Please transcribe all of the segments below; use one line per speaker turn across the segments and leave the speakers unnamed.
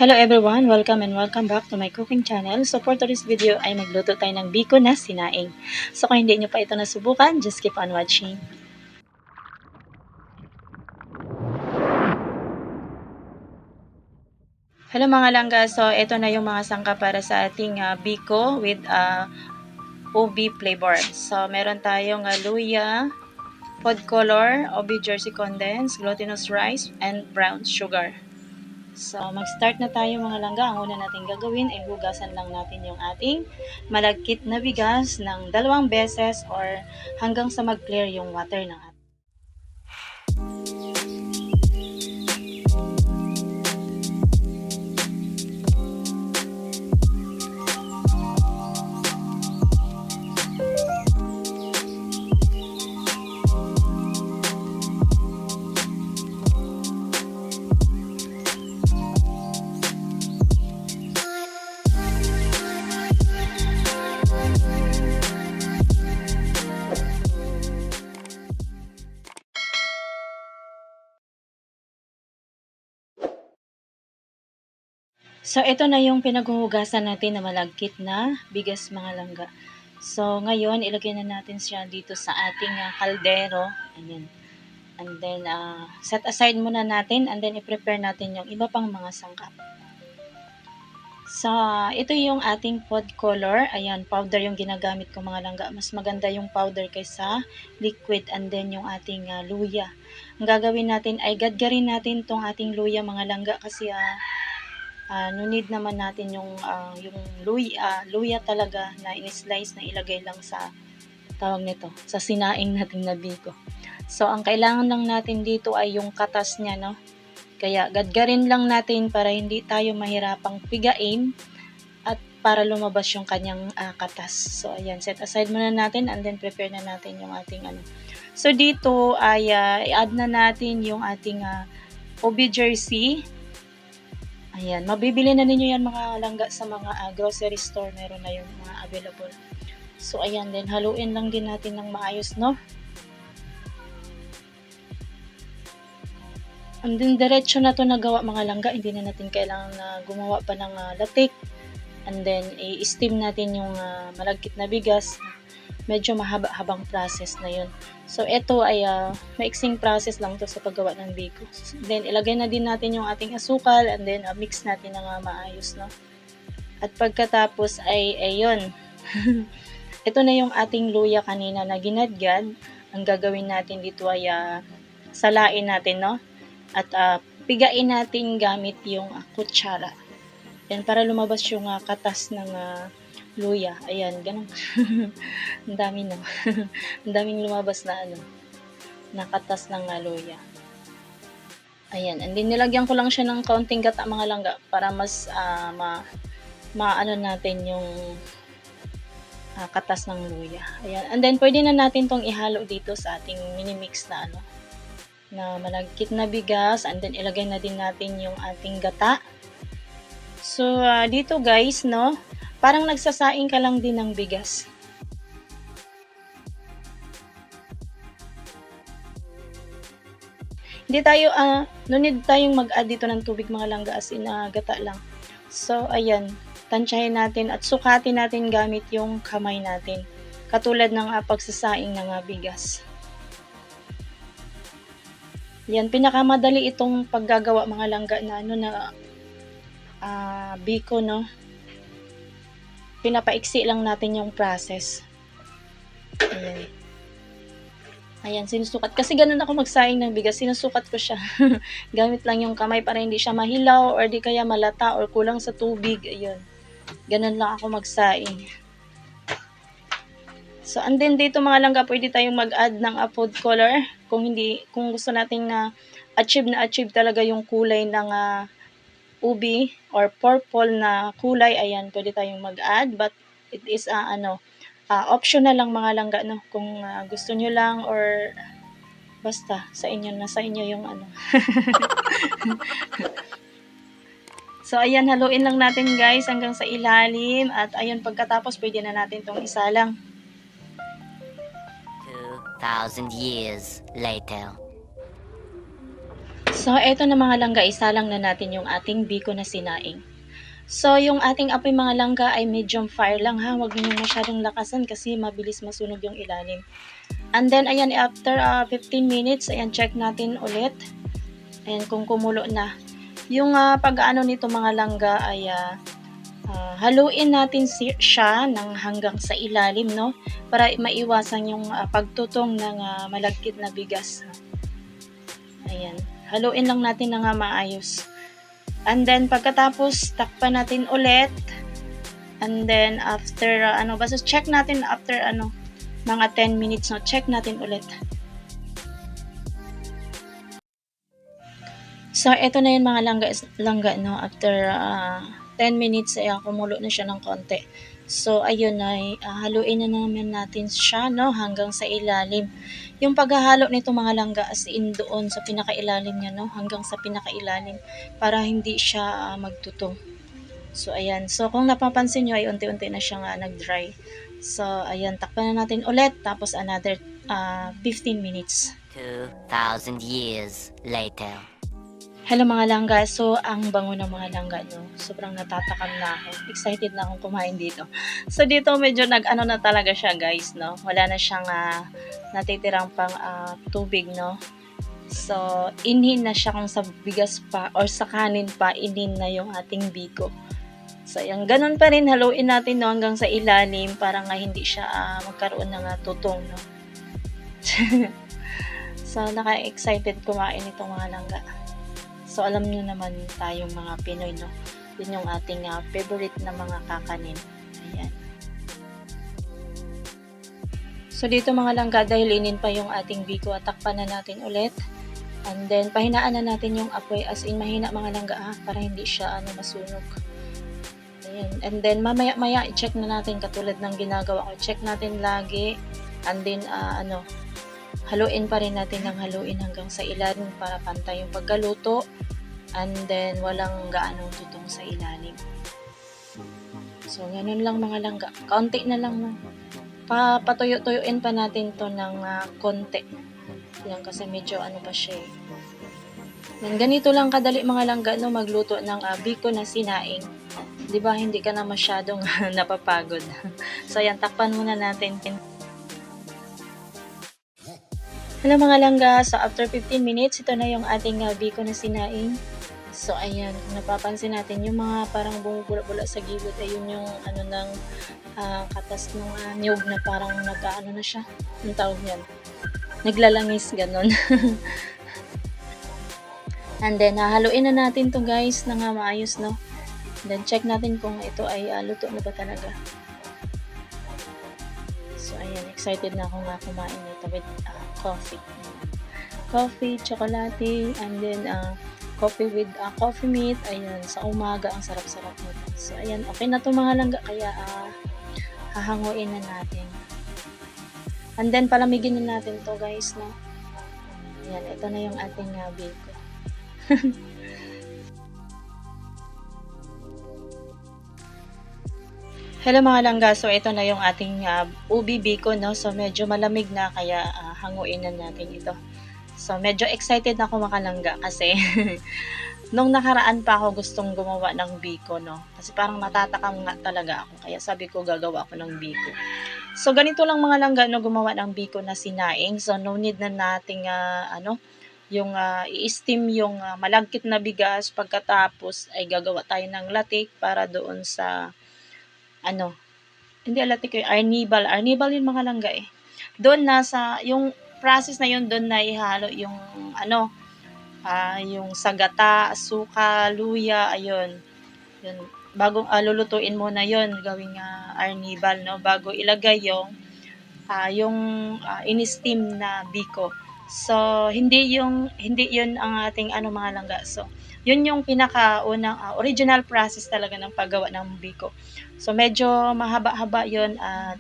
Hello everyone! Welcome and welcome back to my cooking channel. So for today's video ay magluto tayo ng biko na sinaing. So kung hindi nyo pa ito nasubukan, just keep on watching. Hello mga langga! So ito na yung mga sangka para sa ating biko with OB flavor. So meron tayong luya, food color, OB jersey condensed, glutinous rice, and brown sugar. So, mag-start na tayo mga langga. Ang una natin gagawin ay hugasan lang natin yung ating malagkit na bigas ng 2 beses or hanggang sa mag-clear yung water ng ating. So, ito na yung pinaghuhugasan natin na malagkit na bigas mga langga. So, ngayon, ilagay na natin siya dito sa ating kaldero. Ayan. And then, set aside muna natin and then i-prepare natin yung iba pang mga sangkap. So, ito yung ating food color. Ayan, powder yung ginagamit ko mga langga. Mas maganda yung powder kaysa liquid and then yung ating luya. Ang gagawin natin ay gadgarin natin tong ating luya mga langga kasi no need naman natin yung luya talaga na in-slice na ilagay lang sa tawag nito, sa sinaing natin na biko. So, ang kailangan lang natin dito ay yung katas niya, no? Kaya, gadgarin lang natin para hindi tayo mahirapang pigain at para lumabas yung kanyang katas. So, ayan, set aside muna natin and then prepare na natin yung ating So, dito ay i-add na natin yung ating OB jersey. Ayan, mabibili na ninyo yan mga langga sa mga grocery store. Meron na yung mga available. So, ayan din. Haluin lang din natin ng maayos, no? And then, diretso na to nagawa mga langga. Hindi na natin kailangan na gumawa pa ng latik. And then, i-steam natin yung malagkit na bigas. Medyo mahaba-habang process na yun. So, ito ay maiksing process lang to sa paggawa ng biko. Then, ilagay na din natin yung ating asukal and then mix natin ng maayos, no? At pagkatapos ay ayun. Ito na yung ating luya kanina na ginadgad. Ang gagawin natin dito ay salain natin, no? At pigain natin gamit yung kutsara. Yan, para lumabas yung katas ng luya. Ayan, ganun. Ang dami, no? Ang daming lumabas na nakatas ng luya. Ayan, and then nilagyan ko lang siya ng kaunting gata mga langga para mas maano natin yung katas ng luya. Ayan, and then pwede na natin tong ihalo dito sa ating mini mix na na malagkit na bigas, and then ilagay na din natin yung ating gata. So, dito guys, no? Parang nagsasaing ka lang din ng bigas. Hindi tayo, no need tayong mag-add dito ng tubig mga langga, as in gata lang. So, ayan, tansyahin natin at sukatin natin gamit yung kamay natin. Katulad ng pagsasaing ng bigas. Yan, pinakamadali itong paggagawa mga langga na biko, no? Pinapaiksi lang natin yung process. Ayan. Ayan, sinusukat. Kasi ganun ako magsaing ng bigas. Sinusukat ko siya. Gamit lang yung kamay para hindi siya mahilaw or di kaya malata or kulang sa tubig. Ayun. Ganun lang ako magsaing. So, and then dito mga langga, pwede tayong mag-add ng food color. Kung gusto nating achieve talaga yung kulay ng ubi or purple na kulay, ayan, pwede tayong mag-add, but it is optional lang mga langga, no? Kung gusto nyo lang or basta sa inyo yung So, ayan, haluin lang natin guys hanggang sa ilalim at ayun, pagkatapos pwede na natin tong isalang.
2,000 years later.
So, eto na mga langga, isalang na natin yung ating biko na sinaing. So, yung ating apoy mga langga ay medium fire lang ha. Huwag niyo masyadong lakasan kasi mabilis masunog yung ilalim. And then, ayan, after 15 minutes, ayan, check natin ulit. Ayan, kung kumulo na. Yung pag-ano nito mga langga ay haluin natin siya ng hanggang sa ilalim, no? Para maiwasan yung pagtutong ng malagkit na bigas. Ayan. Haluin lang natin na maayos. And then, pagkatapos, takpan natin ulit. And then, after, basta check natin after, mga 10 minutes, no? Check natin ulit. So, eto na yun mga langga, no? After 10 minutes, ay kumulo na siya ng konti. So, ayun ay haluin na naman natin siya, no? Hanggang sa ilalim. Yung paghahalo nito mga langga, as in doon sa pinakailalim niya, no? Hanggang sa pinakailalim. Para hindi siya magtutong. So, ayan. So, kung napapansin nyo, ay unti-unti na siyang nag-dry. So, ayan. Takpan na natin ulit. Tapos, another 15 minutes.
2,000 years later.
Hello mga langga, so ang bango ng mga langga, no? Sobrang natatakam na ako. Excited na akong kumain dito. So dito medyo nag-ano na talaga siya guys, no? Wala na siyang natitirang pang tubig, no? So inhin na siya kung sa bigas pa or sa kanin pa, inhin na yung ating biko. So yan, ganun pa rin, haluin natin no, hanggang sa ilalim para nga hindi siya magkaroon ng tutong, no? So naka-excited kumain itong mga langga. So, alam nyo naman tayong mga Pinoy, no? Yun yung ating favorite na mga kakanin. Ayan. So, dito mga langga, dahil inin pa yung ating biko, takpan na natin ulit. And then, pahinaan na natin yung apoy. As in, mahina mga langga, para hindi siya masunog. Ayan. And then, mamaya-maya, i-check na natin katulad ng ginagawa ko. Check natin lagi. And then, haluin pa rin natin ng haluin hanggang sa ilalim para pantay yung pagkaluto. And then, walang gaanong tutong sa ilalim. So, ganun lang mga langga. Kaunti na lang. No? Patuyo-tuyuin pa natin to ng konti. Yan, kasi medyo pa siya eh. Yan, ganito lang kadali mga langga, no, magluto ng biko na sinaing. Diba, hindi ka na masyadong napapagod. So, yan, takpan muna natin. Hello mga langga, so after 15 minutes, ito na yung ating biko na sinaing. So ayan, kung napapansin natin, yung mga parang bumubula-bula sa gilid, ayun yung ng katas ng niyog na parang nag-ano na siya. Ang tawag niyan? Naglalangis, ganon. And then, haluin na natin to guys na maayos, no? Then, check natin kung ito ay luto na ba talaga. So, ayan, excited na ako nga kumain nito with coffee. Coffee, chocolate, and then coffee with coffee meat. Ayan, sa umaga, ang sarap-sarap nito. So, ayan, okay na to mga langga, kaya hahanguin na natin. And then, palamigin na natin to guys, no? Ayan, ito na yung ating biko. Hello mga langga, so ito na yung ating ubi biko, no? So, medyo malamig na, kaya hanguin na natin ito. So, medyo excited na ako makalangga kasi nung nakaraan pa ako gustong gumawa ng biko, no? Kasi parang natatakam nga talaga ako. Kaya sabi ko gagawa ako ng biko. So, ganito lang mga langga, no? Gumawa ng biko na sinaing. So, no need na nating, yung i-steam yung malagkit na bigas. Pagkatapos ay gagawa tayo ng latik para doon sa, hindi latik yung arnibal. Arnibal yung mga langga eh. Doon nasa, yung process na yun, doon na ihalo yung yung sagata, suka, luya, ayun. Yun. Bagong lulutuin muna yun, gawing arnibal, no? Bago ilagay yung in-steam na biko. So, hindi yun ang ating mga langga. So, yun yung pinakaunang original process talaga ng paggawa ng biko. So, medyo mahaba-haba yun at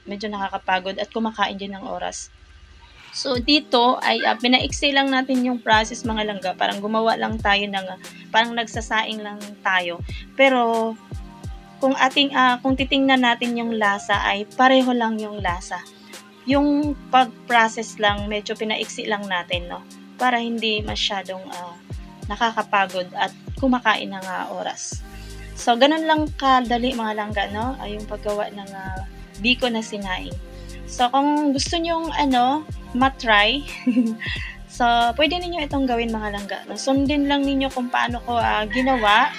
medyo nakakapagod at kumakain din ng oras. So, dito ay pinaiksi lang natin yung process mga langga. Parang gumawa lang tayo ng, parang nagsasaing lang tayo. Pero, kung titingnan natin yung lasa ay pareho lang yung lasa. Yung pag-process lang, medyo pinaiksi lang natin, no? Para hindi masyadong nakakapagod at kumakain ng oras. So, ganun lang kadali mga langga, no? Ay, yung paggawa ng biko na sinaing. So, kung gusto nyong matry, so, pwede ninyo itong gawin mga langga. No? Sundin lang ninyo kung paano ko ginawa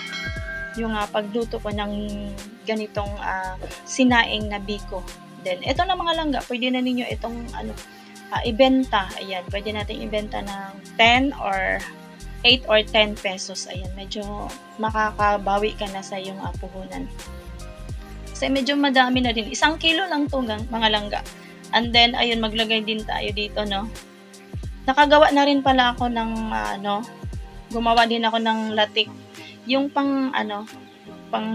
yung pagluto ko ng ganitong sinaing na biko. Then, ito na mga langga, pwede na ninyo itong ibenta. Ayan, pwede natin ibenta ng 10 or 8 or 10 pesos. Ayan, medyo makakabawi ka na sa iyong puhunan. Kasi medyo madami na din. 1 kilo lang to mga langga. And then, ayun, maglagay din tayo dito, no? Nakagawa na rin pala ako ng, gumawa din ako ng latik. Yung pang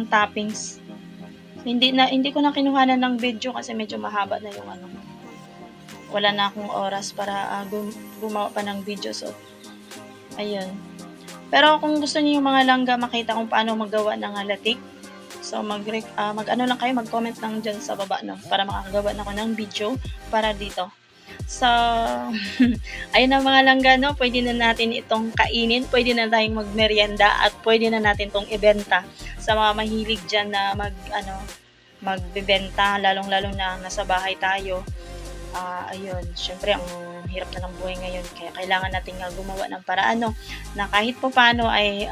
toppings. Hindi ko na kinuhanan ng video kasi medyo mahaba na yung wala na akong oras para gumawa pa ng video. So, ayun. Pero kung gusto niyo yung mga langga makita kung paano magawa ng latik, so lang kayo, mag-comment lang dyan sa baba, no, para makagawa na ako ng video para dito. So, ayun na mga langga, no, pwede na natin itong kainin, pwede na tayong magmerienda at pwede na natin itong ibenta sa mga mahilig dyan na magbebenta, lalong-lalong na nasa bahay tayo. Ayun, syempre ang hirap na ng buhay ngayon, kaya kailangan natin gumawa ng paraan, no, na kahit pa paano ay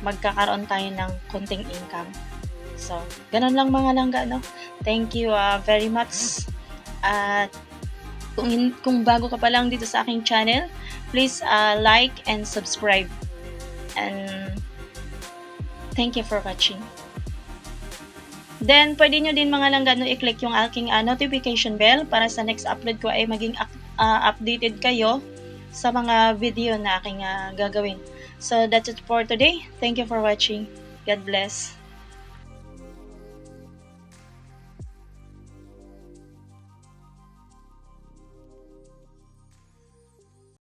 magkakaroon tayo ng konting income. So, ganun lang mga langga, no. Thank you very much. At kung bago ka pa lang dito sa aking channel, please like and subscribe. And thank you for watching. Then, pwede nyo din mga langga, no, i-click yung aking notification bell para sa next upload ko ay maging updated kayo sa mga video na aking gagawin. So, that's it for today. Thank you for watching. God bless.